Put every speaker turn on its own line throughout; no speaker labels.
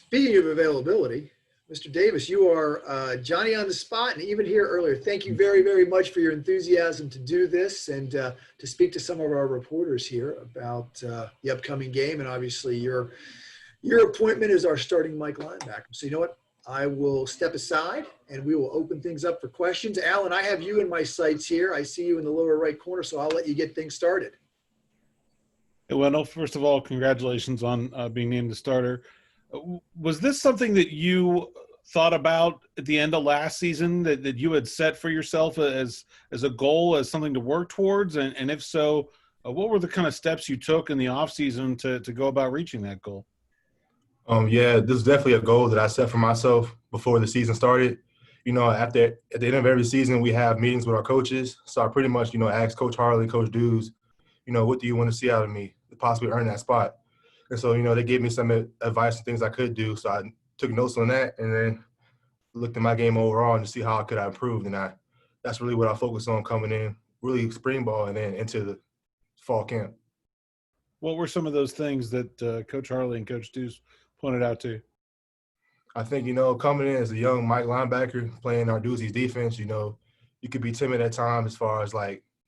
Speaking of availability, Mr. Davis, you are Johnny on the spot, and even here earlier, thank you very, very much for your enthusiasm to do this and to speak to some of our reporters here about the upcoming game, and obviously your appointment as our starting Mike linebacker. So you know what? I will step aside, and we will open things up for questions. Alan, I have you in my sights here. I see you in the lower right corner, so I'll let you get things started.
Hey, Wendell, first of all, congratulations on being named the starter. Was this something that you thought about at the end of last season that you had set for yourself as a goal, as something to work towards? And if so, what were the kind of steps you took in the offseason to go about reaching that goal?
Yeah, this is definitely a goal that I set for myself before the season started. You know, at the end of every season, we have meetings with our coaches. So I pretty much, asked Coach Harley, Coach Dews, what do you want to see out of me to possibly earn that spot? And so, they gave me some advice and things I could do. So I took notes on that and then looked at my game overall and to see how I could improve. And that's really what I focused on coming in, really spring ball and then into the fall camp.
What were some of those things that Coach Harley and Coach Dews pointed out to?
I think, coming in as a young Mike linebacker, playing our Doozy's defense, you could be timid at times as far as,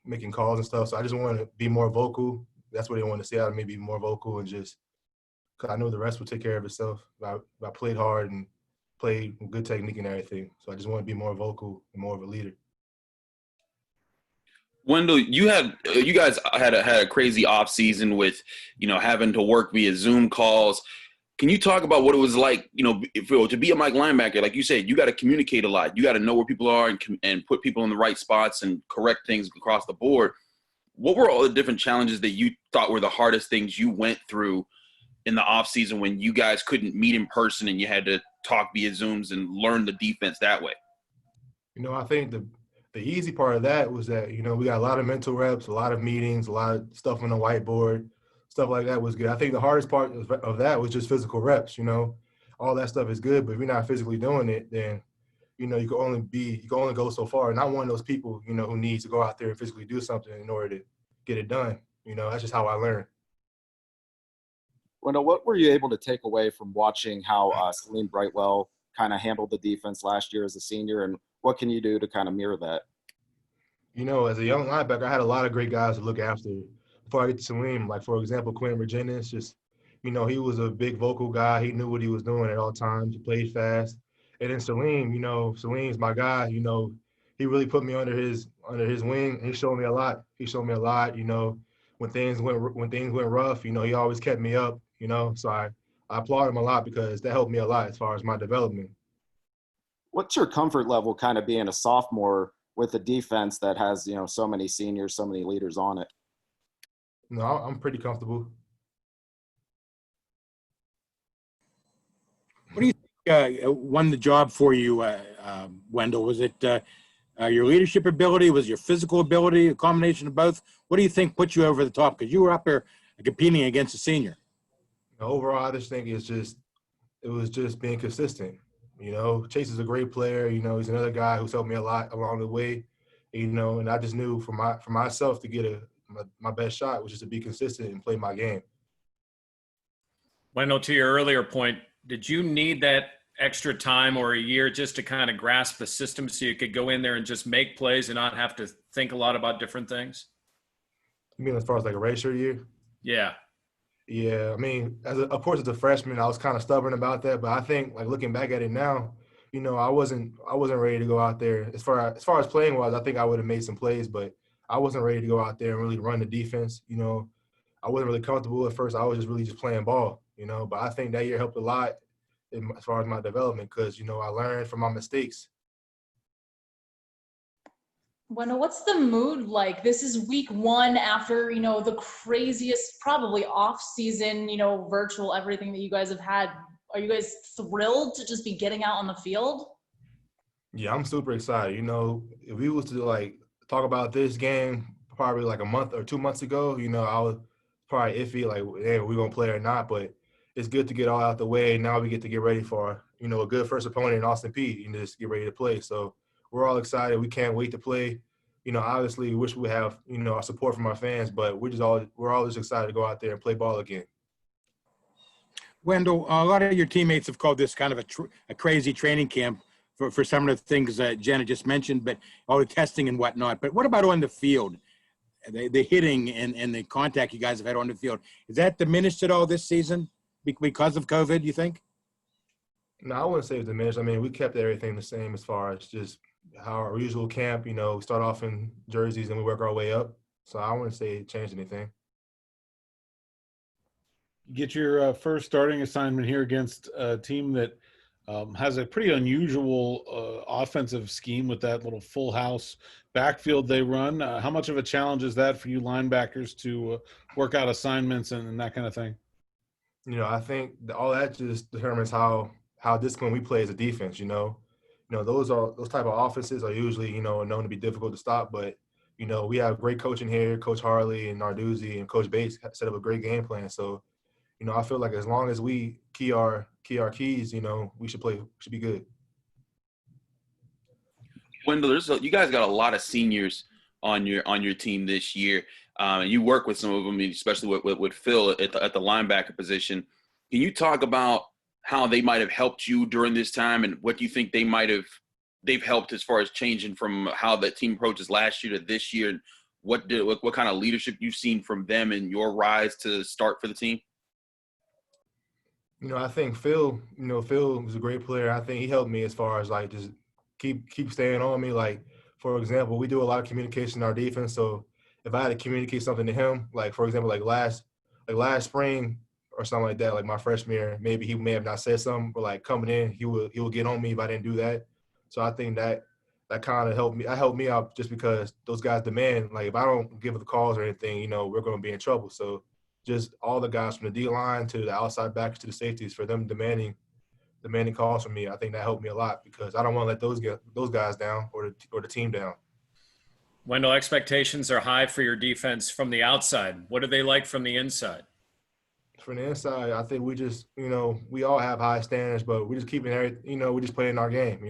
making calls and stuff. So I just wanted to be more vocal. That's what they wanted to see out of me, be more vocal and just – because I know the rest will take care of itself. I played hard and played with good technique and everything. So I just want to be more vocal and more of a leader.
Wendell, you guys had a crazy off season with, having to work via Zoom calls. Can you talk about what it was like, to be a Mike linebacker? Like you said, you got to communicate a lot. You got to know where people are and put people in the right spots and correct things across the board. What were all the different challenges that you thought were the hardest things you went through in the off season when you guys couldn't meet in person and you had to talk via Zooms and learn the defense that way?
I think the easy part of that was that, we got a lot of mental reps, a lot of meetings, a lot of stuff on the whiteboard. Stuff like that was good. I think the hardest part of that was just physical reps, All that stuff is good, but if you're not physically doing it, then, you can only go so far. And I'm one of those people, who needs to go out there and physically do something in order to get it done. That's just how I learn.
Wendell, what were you able to take away from watching how Salim Brightwell kind of handled the defense last year as a senior, and what can you do to kind of mirror that?
As a young linebacker, I had a lot of great guys to look after. Before I get to Salim, like, for example, Quentin Virginia, he was a big vocal guy. He knew what he was doing at all times. He played fast. And then Salim, Salim's my guy. He really put me under his wing. He showed me a lot. When things went rough, he always kept me up, So I applaud him a lot because that helped me a lot as far as my development.
What's your comfort level kind of being a sophomore with a defense that has, so many seniors, so many leaders on it?
No, I'm pretty comfortable.
What do you think won the job for you, Wendell? Was it your leadership ability? Was it your physical ability, a combination of both? What do you think put you over the top? Because you were up there competing against a senior.
Overall, I just think it was just being consistent. Chase is a great player. He's another guy who's helped me a lot along the way. And I just knew for myself to get my best shot was just to be consistent and play my game.
Wendell, to your earlier point, did you need that extra time or a year just to kind of grasp the system so you could go in there and just make plays and not have to think a lot about different things?
You mean as far as like a redshirt year?
Yeah.
Yeah, I mean, of course, as a freshman, I was kind of stubborn about that. But I think, looking back at it now, I wasn't ready to go out there. As far as playing was, I think I would have made some plays, but I wasn't ready to go out there and really run the defense. I wasn't really comfortable at first. I was just playing ball. But I think that year helped a lot as far as my development because I learned from my mistakes.
Wendell, what's the mood like? This is week one after, the craziest, probably off-season, virtual everything that you guys have had. Are you guys thrilled to just be getting out on the field? Yeah,
I'm super excited. If we was to, talk about this game probably a month or 2 months ago, I was probably iffy, hey, are we going to play or not? But it's good to get all out the way. Now we get to get ready for, a good first opponent in Austin Peay and just get ready to play. So we're all excited. We can't wait to play. Obviously, we wish we have, our support from our fans, but we're all just excited to go out there and play ball again.
Wendell, a lot of your teammates have called this kind of a crazy training camp for some of the things that Jenna just mentioned, but all the testing and whatnot. But what about on the field? The hitting and the contact you guys have had on the field, is that diminished at all this season because of COVID, you think?
No, I wouldn't say it's diminished. I mean, we kept everything the same as far as just how our usual camp, we start off in jerseys and we work our way up. So I wouldn't say it changed anything.
You get your first starting assignment here against a team that has a pretty unusual offensive scheme with that little full house backfield they run. How much of a challenge is that for you linebackers to work out assignments and that kind of thing?
I think all that just determines how disciplined we play as a defense. Those type of offenses are usually known to be difficult to stop. But we have great coaching here. Coach Harley and Narduzzi and Coach Bates set up a great game plan. So I feel like as long as we key our keys, we should be good.
Wendell, you guys got a lot of seniors on your team this year. And you work with some of them, especially with Phil at the linebacker position. Can you talk about how they might have helped you during this time, and what do you think they've helped as far as changing from how the team approaches last year to this year, and what kind of leadership you've seen from them in your rise to start for the team?
I think Phil was a great player. I think he helped me as far as like just keep staying on me. Like, for example, we do a lot of communication in our defense. So if I had to communicate something to him, like for example, like last spring or something like that, like my freshman year, maybe he may have not said something, but like coming in, he will get on me if I didn't do that. So I think that kind of helped me. That helped me out just because those guys demand, like if I don't give the calls or anything, we're going to be in trouble. So just all the guys from the D line to the outside backs to the safeties, for them demanding calls from me, I think that helped me a lot because I don't want to let those guys down or the team down.
Wendell, expectations are high for your defense from the outside. What are they like from the inside?
From the inside, I think we just, we all have high standards, but we're just keeping everything, we're just playing our game, We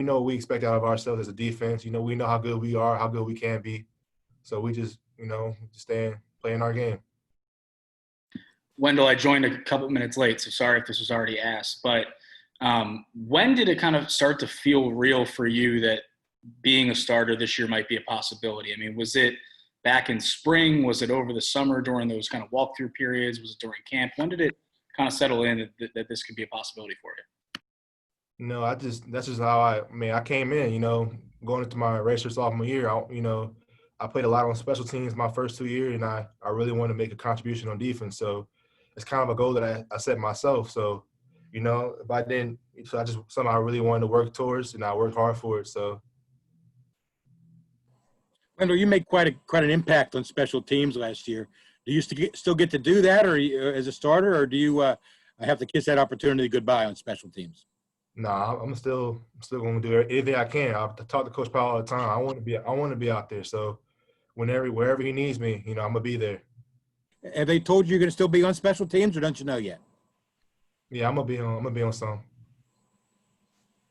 know what we expect out of ourselves as a defense. We know how good we are, how good we can be. So we just, just playing our game.
Wendell, I joined a couple minutes late, so sorry if this was already asked. But when did it kind of start to feel real for you that being a starter this year might be a possibility? I mean, was it back in spring? Was it over the summer during those kind of walkthrough periods? Was it during camp? When did it kind of settle in that this could be a possibility for you?
No, that's just how I came in, going into my redshirt sophomore year. I played a lot on special teams my first 2 years, and I really wanted to make a contribution on defense. So it's kind of a goal that I set myself. So, if I didn't, so I just somehow really wanted to work towards, and I worked hard for it. So.
Wendell, you made quite an impact on special teams last year. Do you still get to do that, or as a starter, or do you have to kiss that opportunity goodbye on special teams?
No, I'm still going to do anything I can. I talk to Coach Powell all the time. I want to be out there. So wherever he needs me, I'm gonna be there.
Have they told you you're going to still be on special teams, or don't you know yet?
Yeah, I'm gonna be on some.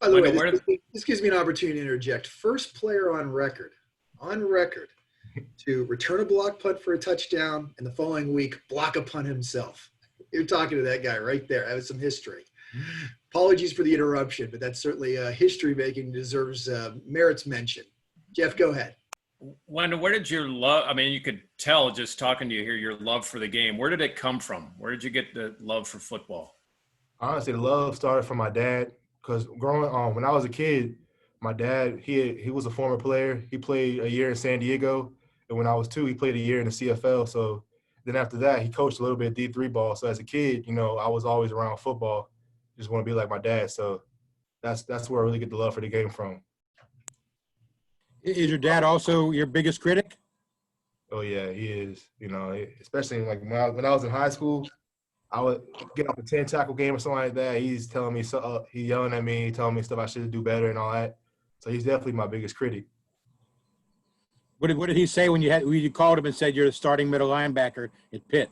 By the way, this gives me an opportunity to interject. First player on record to return a block punt for a touchdown, and the following week block a punt himself. You're talking to that guy right there. That was some history. Apologies for the interruption, but that's certainly history making, deserves merits mention. Jeff, go ahead.
Wendell, where did your love, I mean, you could tell just talking to you here, your love for the game. Where did it come from? Where did you get the love for football?
Honestly, the love started from my dad, because when I was a kid, my dad, he was a former player. He played a year in San Diego, and when I was 2, he played a year in the CFL. So then after that, he coached a little bit of D3 ball. So as a kid, I was always around football. Just want to be like my dad. So that's where I really get the love for the game from.
Is your dad also your biggest critic?
Oh yeah, he is. Especially like when I was in high school, I would get off a 10 tackle game or something like that. He's telling me he's yelling at me, telling me stuff I should do better and all that. So he's definitely my biggest critic.
What did he say when you called him and said you're the starting middle linebacker at Pitt?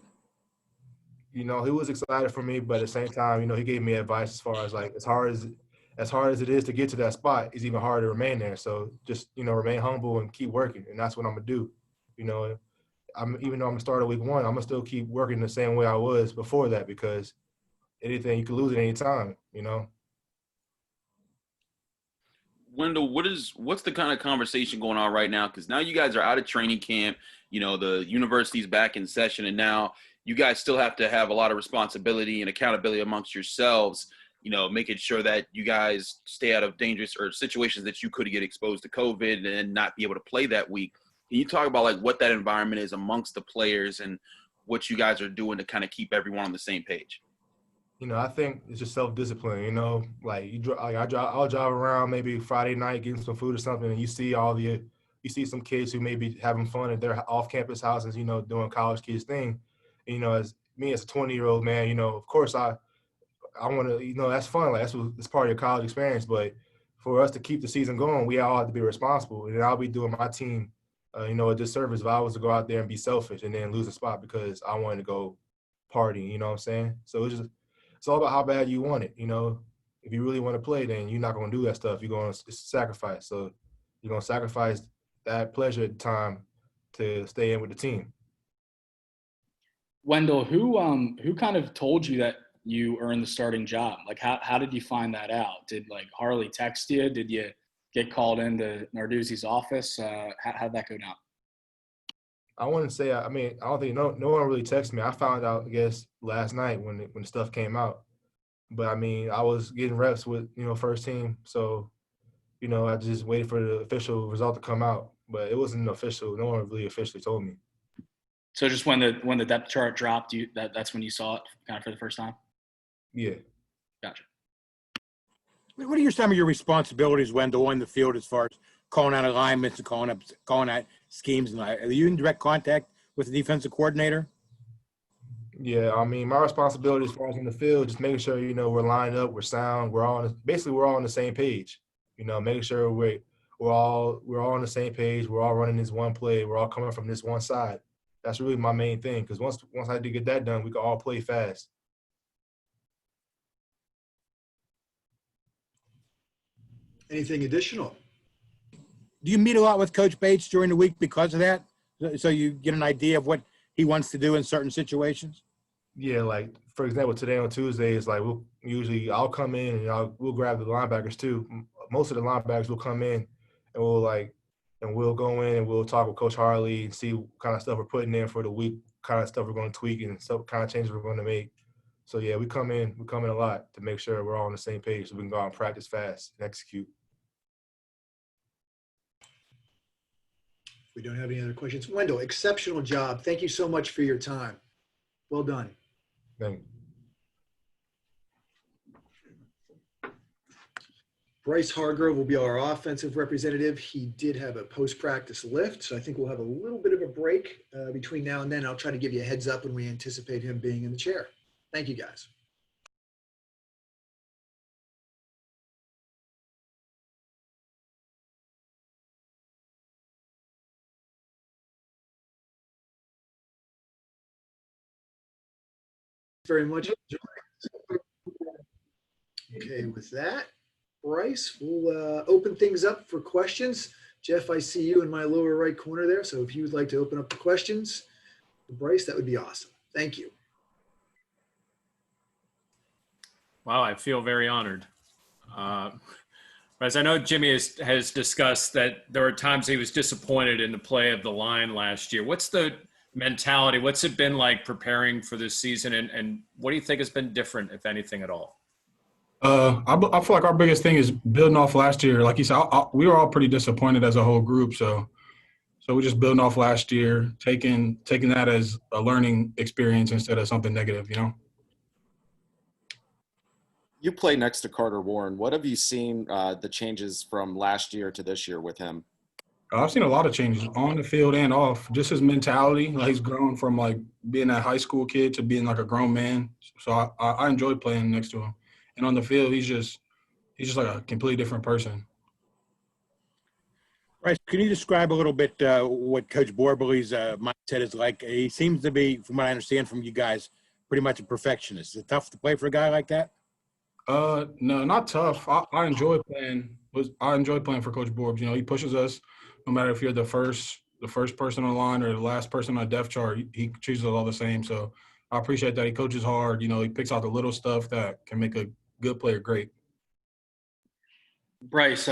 He was excited for me, but at the same time, he gave me advice as far as like as hard as it is to get to that spot, it's even harder to remain there. So just remain humble and keep working, and that's what I'm gonna do. Even though I'm gonna start at week 1, I'm gonna still keep working the same way I was before that, because anything, you can lose at any time, you know?
Wendell, what's the kind of conversation going on right now? Because now you guys are out of training camp. You know, the university's back in session, and now you guys still have to have a lot of responsibility and accountability amongst yourselves. You know, making sure that you guys stay out of dangerous or situations that you could get exposed to COVID and not be able to play that week. Can you talk about like what that environment is amongst the players and what you guys are doing to kind of keep everyone on the same page?
You know, I think it's just self-discipline, you know, like I'll drive around maybe Friday night getting some food or something, and you see some kids who may be having fun at their off-campus houses, you know, doing college kids thing. And, you know, as me as a 20-year-old man, you know, of course I want to, you know, that's fun. Like that's part of your college experience. But for us to keep the season going, we all have to be responsible. And I'll be doing my team, you know, a disservice if I was to go out there and be selfish and then lose a spot because I wanted to go party. You know what I'm saying? So it's all about how bad you want it. You know, if you really want to play, then you're not going to do that stuff. You're going to sacrifice. So you're going to sacrifice that pleasure at the time to stay in with the team.
Wendell, who kind of told you that you earned the starting job? Like, how did you find that out? Did like Harley text you? Did you get called into Narduzzi's office? How'd that go down?
I wouldn't say. I mean, I don't think no one really texted me. I found out, I guess, last night when the stuff came out. But I mean, I was getting reps with first team, so I just waited for the official result to come out. But it wasn't official. No one really officially told me.
So just when the depth chart dropped, that's when you saw it kind of for the first time?
Yeah.
Gotcha.
What are some of your responsibilities, Wendell, on the field as far as calling out alignments and calling out schemes? And are you in direct contact with the defensive coordinator?
Yeah, I mean, my responsibility as far as in the field, just making sure we're lined up, we're sound, we're all on the same page. Making sure we're all on the same page, we're all running this one play, we're all coming from this one side. That's really my main thing, because once I did get that done, we could all play fast.
Anything additional?
Do you meet a lot with Coach Bates during the week because of that? So you get an idea of what he wants to do in certain situations?
Yeah, like, for example, today on Tuesday, it's like I'll come in and we'll grab the linebackers too. Most of the linebackers will come in and we'll go in and we'll talk with Coach Harley and see what kind of stuff we're putting in for the week, kind of stuff we're going to tweak and stuff, kind of changes we're going to make. So, yeah, we come in a lot to make sure we're all on the same page so we can go out and practice fast and execute.
We don't have any other questions. Wendell, exceptional job. Thank you so much for your time. Well done.
Thank you.
Bryce Hargrove will be our offensive representative. He did have a post-practice lift, so I think we'll have a little bit of a break between now and then. I'll try to give you a heads up when we anticipate him being in the chair. Thank you, guys. Very much. Okay, with that, Bryce, we'll open things up for questions. Jeff, I see you in my lower right corner there, so if you would like to open up the questions for Bryce, that would be awesome. Thank you.
Wow, I feel very honored. As I know Jimmy has discussed that there were times he was disappointed in the play of the line last year. What's the mentality? What's it been like preparing for this season, and what do you think has been different, if anything at all?
I feel like our biggest thing is building off last year. Like you said, we were all pretty disappointed as a whole group. So we're just building off last year, taking that as a learning experience instead of something negative,
You play next to Carter Warren. What have you seen the changes from last year to this year with him?
I've seen a lot of changes on the field and off. Just his mentality, like he's grown from like being a high school kid to being like a grown man. So I enjoy playing next to him. And on the field, he's just like a completely different person.
Bryce, can you describe a little bit what Coach Borbely's mindset is like? He seems to be, from what I understand from you guys, pretty much a perfectionist. Is it tough to play for a guy like that?
No, not tough. I enjoy playing. I enjoy playing for Coach Borbs. He pushes us. No matter if you're the first person on the line or the last person on the depth chart, he treats us all the same. So
I appreciate that he coaches hard. You know, he picks out the little stuff that can make a good player great.
Bryce,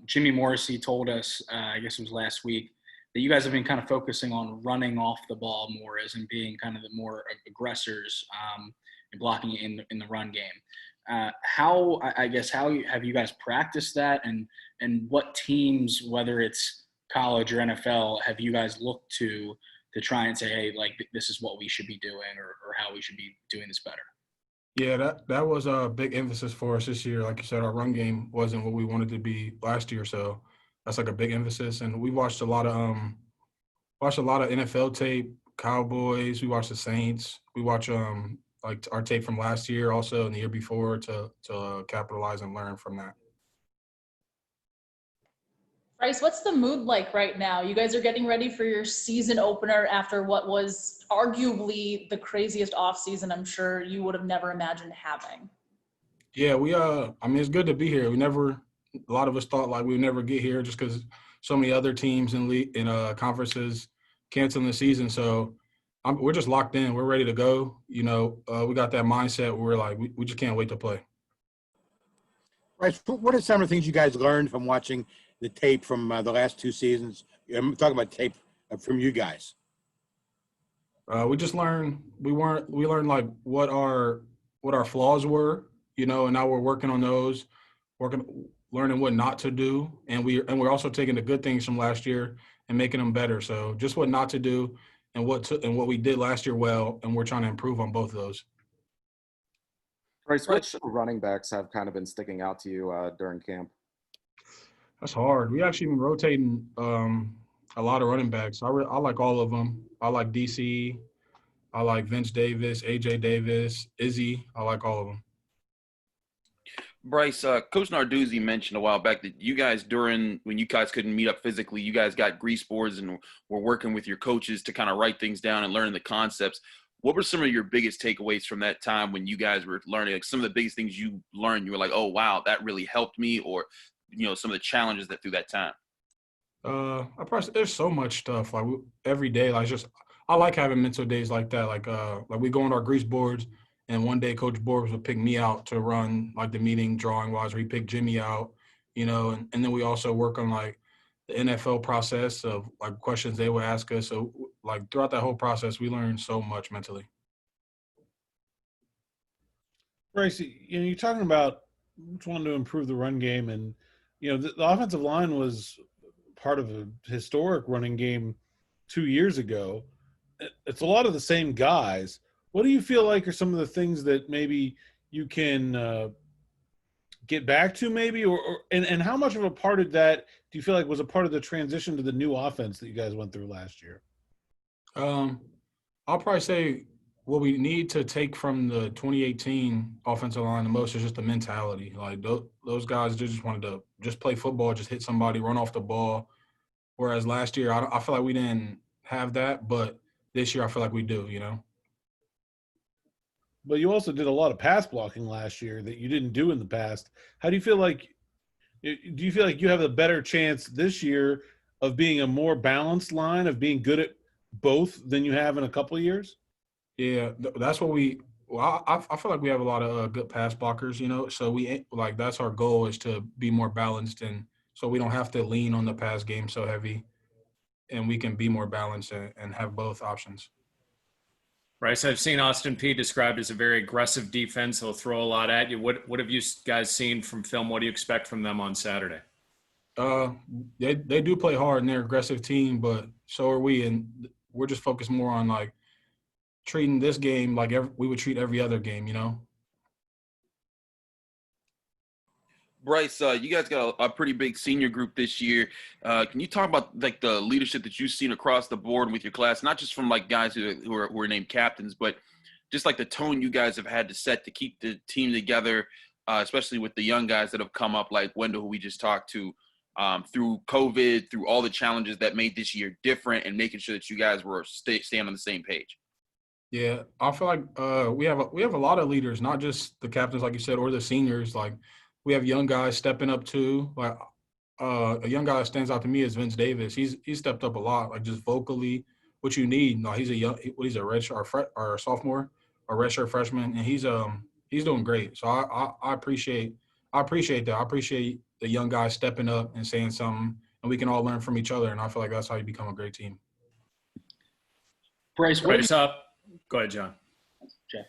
Jimmy Morrissey told us, I guess it was last week, that you guys have been kind of focusing on running off the ball more as in being kind of the more aggressors and blocking in the run game. How have you guys practiced that, and what teams, whether it's college or NFL, have you guys looked to try and say, hey, like this is what we should be doing or how we should be doing this better?
Yeah, that was a big emphasis for us this year. Like you said, our run game wasn't what we wanted to be last year, so that's like a big emphasis. And we watched a lot of NFL tape, Cowboys. We watched the Saints. We watch like our tape from last year, also and the year before, to capitalize and learn from that.
Bryce, what's the mood like right now? You guys are getting ready for your season opener after what was arguably the craziest offseason I'm sure you would have never imagined having.
Yeah, I mean, it's good to be here. A lot of us thought like we would never get here just because so many other teams in conferences canceling the season. So we're just locked in. We're ready to go. You know, we got that mindset where we're like, we just can't wait to play.
Right. What are some of the things you guys learned from watching the tape from the last two seasons? I'm talking about tape from you guys.
We just learned. We learned like what our flaws were, you know, and now we're working on those, learning what not to do, and we're also taking the good things from last year and making them better. So just what not to do and what we did last year well, and we're trying to improve on both of those.
Bryce, which running backs have kind of been sticking out to you during camp?
That's hard. We actually been rotating a lot of running backs. I like all of them. I like DC. I like Vince Davis, AJ Davis, Izzy. I like all of them.
Bryce, Coach Narduzzi mentioned a while back that you guys, when you guys couldn't meet up physically, you guys got grease boards and were working with your coaches to kind of write things down and learn the concepts. What were some of your biggest takeaways from that time when you guys were learning? Like some of the biggest things you learned, you were like, oh, wow, that really helped me, or, you know, some of the challenges that through that time?
There's so much stuff like every day. Like I like having mental days like that. Like we go on our grease boards, and one day Coach Borbs would pick me out to run like the meeting drawing wise, or he picked Jimmy out, you know, and then we also work on like the NFL process of like questions they would ask us. So like throughout that whole process, we learned so much mentally.
Bryce, you know, you're talking about wanting to improve the run game, and you know the offensive line was part of a historic running game 2 years ago. It's a lot of the same guys. What do you feel like are some of the things that maybe you can get back to, maybe, and how much of a part of that do you feel like was a part of the transition to the new offense that you guys went through last year?
I'll probably say what we need to take from the 2018 offensive line the most is just the mentality. Like those guys just wanted to just play football, just hit somebody, run off the ball. Whereas last year, I feel like we didn't have that, but this year I feel like we do, you know.
But you also did a lot of pass blocking last year that you didn't do in the past. How do you feel like – do you feel like you have a better chance this year of being a more balanced line, of being good at both than you have in a couple of years?
Yeah, that's what I feel like we have a lot of good pass blockers, you know. So that's our goal, is to be more balanced, and so we don't have to lean on the pass game so heavy, and we can be more balanced and have both options.
Bryce, I've seen Austin Peay described as a very aggressive defense. He'll throw a lot at you. What have you guys seen from film? What do you expect from them on Saturday?
They do play hard, and they're an aggressive team, but so are we, and we're just focused more on like treating this game like we would treat every other game, you know.
Bryce, you guys got a pretty big senior group this year. Can you talk about like the leadership that you've seen across the board with your class, not just from like guys who are named captains, but just like the tone you guys have had to set to keep the team together, especially with the young guys that have come up like Wendell, who we just talked to, through COVID, through all the challenges that made this year different, and making sure that you guys were staying on the same page.
Yeah, I feel like we have a lot of leaders, not just the captains, like you said, or the seniors. Like we have young guys stepping up too. Like a young guy that stands out to me is Vince Davis. He's stepped up a lot, like just vocally, what you need. No, he's a redshirt or a sophomore,
redshirt freshman, and he's doing great. So I appreciate that. I appreciate the young guys stepping up and saying something, and we can all learn from each other. And I feel like that's how you become a great team.
Bryce,
Bryce up. Go ahead, John.
Jeff,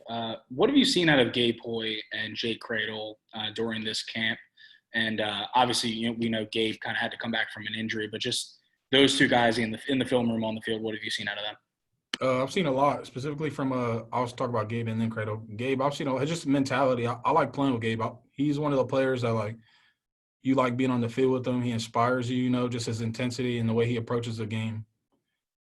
what have you seen out of Gabe Hoy and Jake Cradle during this camp? And obviously, we know Gabe kind of had to come back from an injury, but just those two guys in the film room on the field, what have you seen out of them?
I've seen a lot, specifically from I was talking about Gabe and then Cradle. Gabe, I've seen just mentality. I like playing with Gabe. He's one of the players that you like being on the field with him. He inspires you, just his intensity and the way he approaches the game.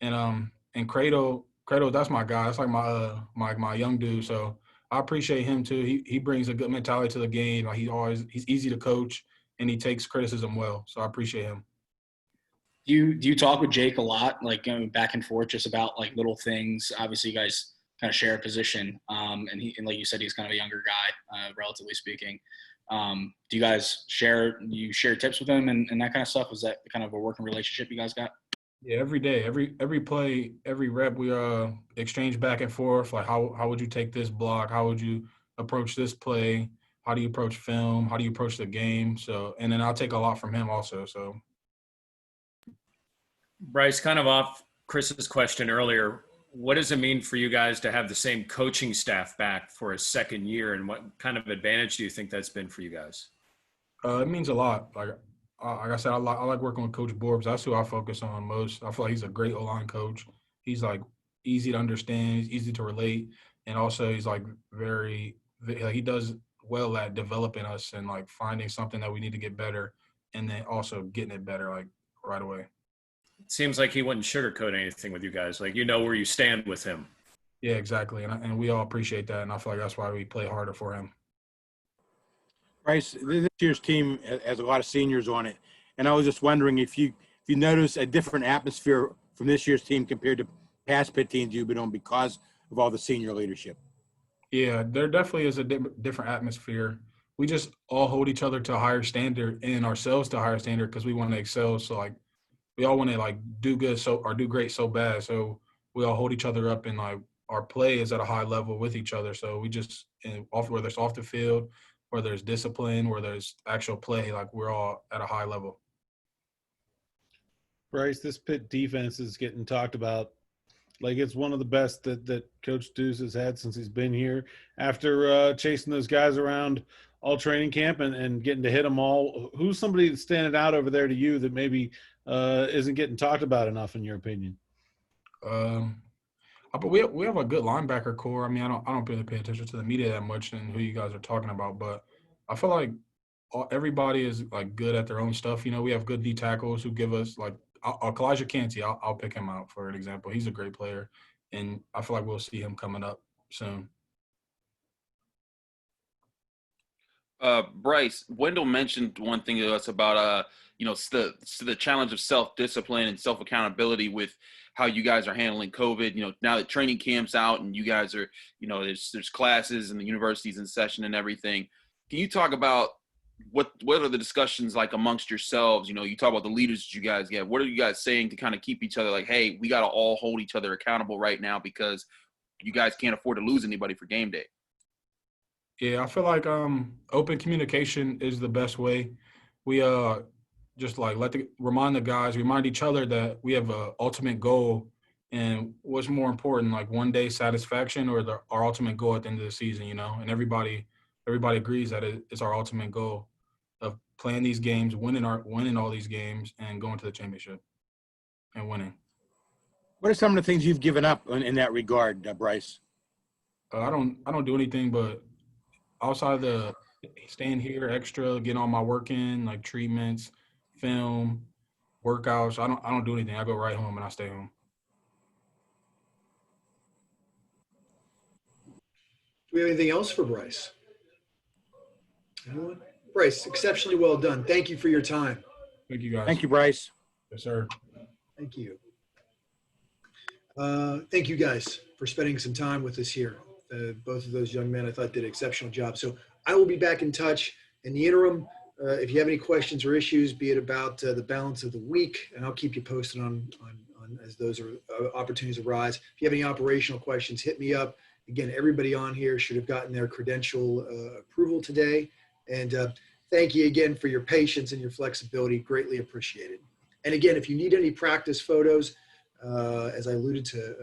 And Cradle, that's my guy. That's like my young dude. So I appreciate him too. He brings a good mentality to the game. He's easy to coach and he takes criticism well. So I appreciate him.
Do you talk with Jake a lot, going back and forth just about little things? Obviously, you guys kind of share a position, and like you said, he's kind of a younger guy, relatively speaking. Do you guys share tips with him and that kind of stuff? Is that kind of a working relationship you guys got?
Yeah, every day, every play, every rep, we exchange back and forth. Like how would you take this block? How would you approach this play? How do you approach film? How do you approach the game? So, and then I'll take a lot from him also. So.
Bryce, kind of off Chris's question earlier, what does it mean for you guys to have the same coaching staff back for a second year, and what kind of advantage do you think that's been for you guys?
It means a lot. Like I said, I like working with Coach Borbs. That's who I focus on most. I feel like he's a great O-line coach. He's easy to understand, he's easy to relate, and also he's he does well at developing us and finding something that we need to get better, and then also getting it better right away.
It seems like he wouldn't sugarcoat anything with you guys. Where you stand with him.
Yeah, exactly. And we all appreciate that. And I feel like that's why we play harder for him.
Bryce, this year's team has a lot of seniors on it. And I was just wondering if you notice a different atmosphere from this year's team compared to past Pitt teams you've been on because of all the senior leadership.
Yeah, there definitely is a different atmosphere. We just all hold each other to a higher standard and ourselves to a higher standard because we want to excel. So, we all want to do good or do great so bad. So we all hold each other up and our play is at a high level with each other. So we just whether it's off the field, whether there's discipline, whether there's actual play, we're all at a high level.
Bryce, this Pitt defense is getting talked about it's one of the best that Coach Deuce has had since he's been here. After chasing those guys around all training camp and getting to hit them all, who's somebody that's standing out over there to you that maybe isn't getting talked about enough in your opinion?
But we have a good linebacker core. I mean, I don't really pay attention to the media that much and who you guys are talking about, but I feel like everybody is good at their own stuff. We have good D tackles who give us Elijah Canty. I'll pick him out for an example. He's a great player, and I feel like we'll see him coming up soon.
Bryce, Wendell mentioned one thing to us about the challenge of self-discipline and self-accountability with how you guys are handling COVID. Now that training camp's out and you guys are, there's classes and the university's in session and everything. Can you talk about what are the discussions like amongst yourselves? You talk about the leaders that you guys get. What are you guys saying to kind of keep each other hey, we got to all hold each other accountable right now because you guys can't afford to lose anybody for game day?
Yeah, I feel like open communication is the best way. We just remind each other that we have an ultimate goal, and what's more important, one day satisfaction or our ultimate goal at the end of the season, and everybody agrees that it's our ultimate goal of playing these games, winning all these games, and going to the championship and winning.
What are some of the things you've given up in that regard, Bryce?
I don't do anything but outside of the staying here extra, getting all my work in, treatments, film, workouts. I don't do anything. I go right home and I stay home.
Do we have anything else for Bryce? Anyone? Bryce, exceptionally well done. Thank you for your time.
Thank you, guys.
Thank you, Bryce.
Yes, sir.
Thank you. Thank you guys for spending some time with us here. Both of those young men, I thought, did an exceptional job. So I will be back in touch in the interim. If you have any questions or issues, be it about the balance of the week, and I'll keep you posted on as those opportunities arise. If you have any operational questions, hit me up. Again, everybody on here should have gotten their credential approval today. And thank you again for your patience and your flexibility. Greatly appreciated. And again, if you need any practice photos, as I alluded to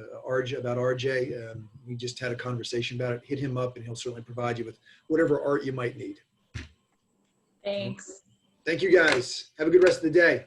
about RJ, we just had a conversation about it. Hit him up and he'll certainly provide you with whatever art you might need.
Thanks.
Thank you guys. Have a good rest of the day.